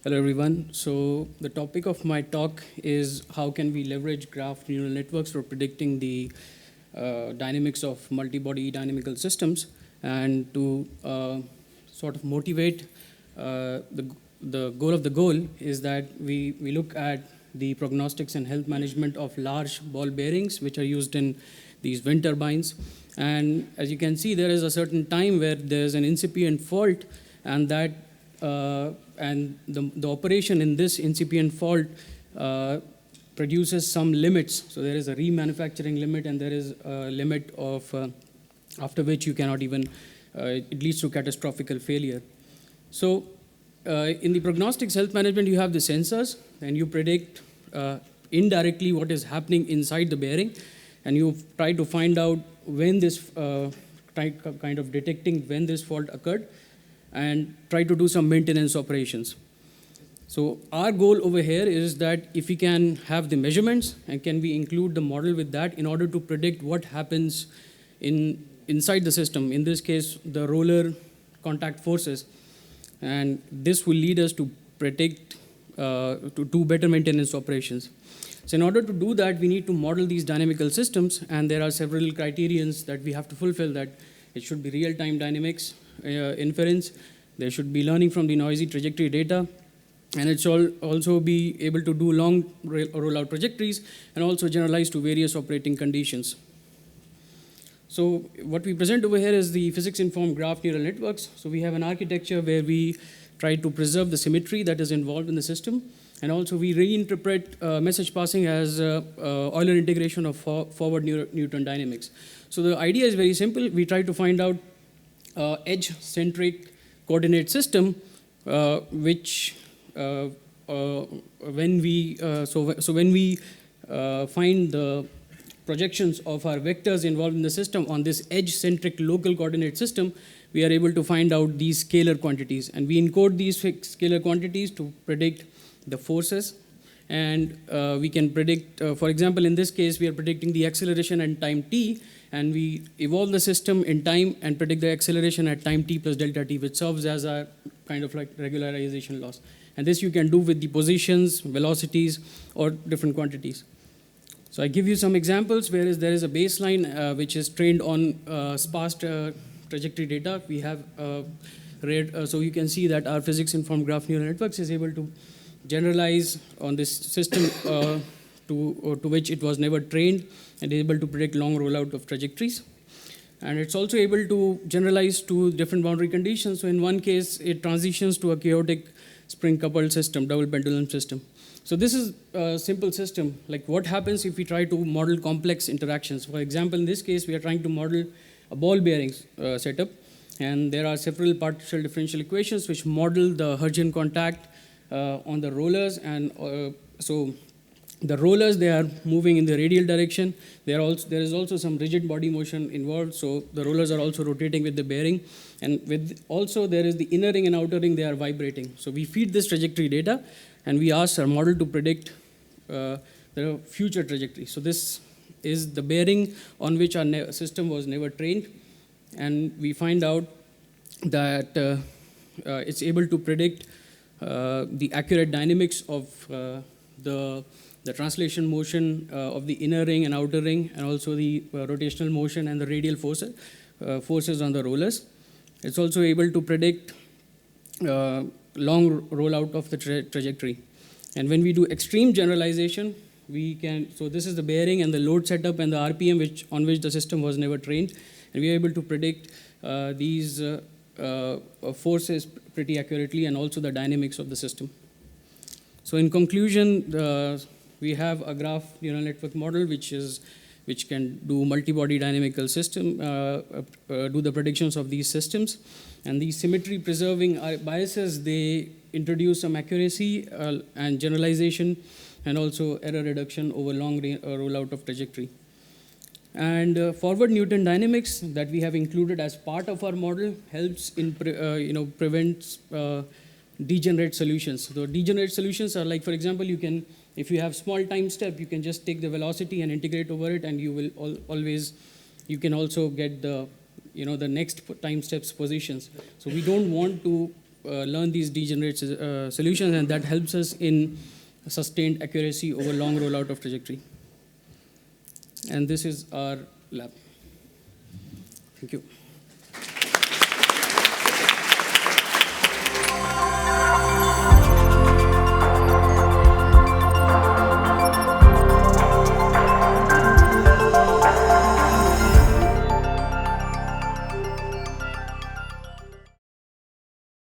Hello, everyone. So the topic of my talk is how can we leverage graph neural networks for predicting the dynamics of multi-body dynamical systems, and to sort of motivate the goal is that we look at the prognostics and health management of large ball bearings, which are used in these wind turbines. And as you can see, there is a certain time where there's an incipient fault, and that and the operation in this incipient fault produces some limits. So there is a remanufacturing limit, and there is a limit of after which you cannot even, it leads to catastrophic failure. So in the prognostics health management, you have the sensors, and you predict indirectly what is happening inside the bearing, and you try to find out when this, kind of detecting when this fault occurred, and try to do some maintenance operations. So our goal over here is that if we can have the measurements, and can we include the model with that in order to predict what happens inside the system, in this case, the roller contact forces. And this will lead us to predict, to do better maintenance operations. So in order to do that, we need to model these dynamical systems, and there are several criterions that we have to fulfill. That it should be real-time dynamics, inference, there should be learning from the noisy trajectory data, and it should also be able to do long rollout trajectories, and also generalize to various operating conditions. So what we present over here is the physics-informed graph neural networks. So we have an architecture where we try to preserve the symmetry that is involved in the system, and also we reinterpret message passing as Euler integration of forward Newton dynamics. So the idea is very simple. We try to find out edge-centric coordinate system, which when we find the projections of our vectors involved in the system on this edge-centric local coordinate system, we are able to find out these scalar quantities, and we encode these scalar quantities to predict the forces. And we can predict, for example, in this case, we are predicting the acceleration at time t, and we evolve the system in time and predict the acceleration at time t plus delta t, which serves as a kind of like regularization loss. And this you can do with the positions, velocities, or different quantities. So I give you some examples, whereas there is a baseline which is trained on sparse trajectory data. We have so you can see that our physics-informed graph neural networks is able to generalize on this system to which it was never trained, and able to predict long rollout of trajectories. And it's also able to generalize to different boundary conditions. So in one case, it transitions to a chaotic spring-coupled system, double pendulum system. So this is a simple system. Like what happens if we try to model complex interactions? For example, in this case, we are trying to model a ball bearing setup, and there are several partial differential equations which model the Hertzian contact on the rollers. And so the rollers, they are moving in the radial direction. There is also some rigid body motion involved, so the rollers are also rotating with the bearing. And with also there is the inner ring and outer ring, they are vibrating. So we feed this trajectory data, and we ask our model to predict the future trajectory. So this is the bearing on which our system was never trained, and we find out that it's able to predict the accurate dynamics of the translation motion of the inner ring and outer ring, and also the rotational motion and the radial forces on the rollers. It's also able to predict long rollout of the trajectory. And when we do extreme generalization, we can, so this is the bearing and the load setup and the RPM on which the system was never trained, and we are able to predict these forces pretty accurately, and also the dynamics of the system. So in conclusion, we have a graph neural network model which can do multi-body dynamical system, do the predictions of these systems. And these symmetry preserving biases, they introduce some accuracy and generalization, and also error reduction over long rollout of trajectory. And forward Newton dynamics that we have included as part of our model helps in prevents degenerate solutions. So degenerate solutions are like, for example, you can, if you have small time step, you can just take the velocity and integrate over it, and you will always, you can also get the, the next time steps positions. So we don't want to learn these degenerate solutions, and that helps us in sustained accuracy over long rollout of trajectory. And this is our lab. Thank you.